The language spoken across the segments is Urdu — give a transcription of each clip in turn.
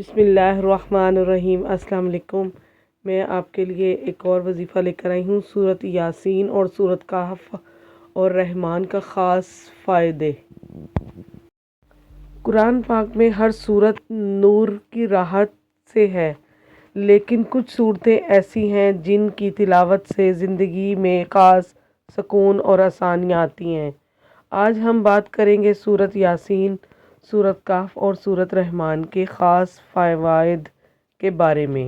بسم اللہ الرحمن الرحیم۔ السلام علیکم۔ میں آپ کے لیے ایک اور وظیفہ لے کر آئی ہوں، سورۃ یاسین اور سورۃ کہف اور رحمان کا خاص فائدے۔ قرآن پاک میں ہر سورت نور کی راحت سے ہے، لیکن کچھ سورتیں ایسی ہیں جن کی تلاوت سے زندگی میں خاص سکون اور آسانیاں آتی ہیں۔ آج ہم بات کریں گے سورۃ یاسین، سورۃ کہف اور سورۃ رحمان کے خاص فوائد کے بارے میں۔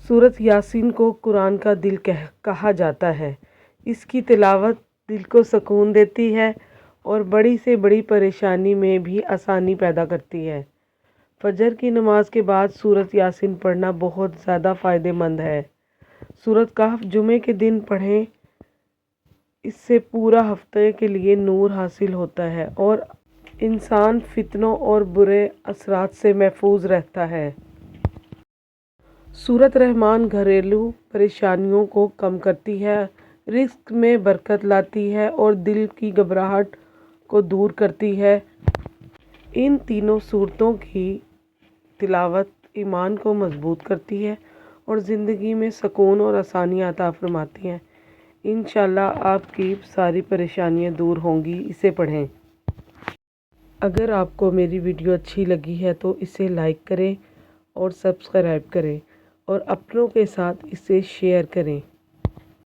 سورۃ یاسین کو قرآن کا دل کہا جاتا ہے۔ اس کی تلاوت دل کو سکون دیتی ہے اور بڑی سے بڑی پریشانی میں بھی آسانی پیدا کرتی ہے۔ فجر کی نماز کے بعد سورۃ یاسین پڑھنا بہت زیادہ فائدہ مند ہے۔ سورۃ کہف جمعے کے دن پڑھیں، اس سے پورا ہفتے کے لیے نور حاصل ہوتا ہے اور انسان فتنوں اور برے اثرات سے محفوظ رہتا ہے۔ سورۃ رحمان گھریلو پریشانیوں کو کم کرتی ہے، رزق میں برکت لاتی ہے اور دل کی گھبراہٹ کو دور کرتی ہے۔ ان تینوں سورتوں کی تلاوت ایمان کو مضبوط کرتی ہے اور زندگی میں سکون اور آسانی عطا فرماتی ہے۔ انشاءاللہ آپ کی ساری پریشانیاں دور ہوں گی، اسے پڑھیں۔ اگر آپ کو میری ویڈیو اچھی لگی ہے تو اسے لائک کریں اور سبسکرائب کریں اور اپنوں کے ساتھ اسے شیئر کریں۔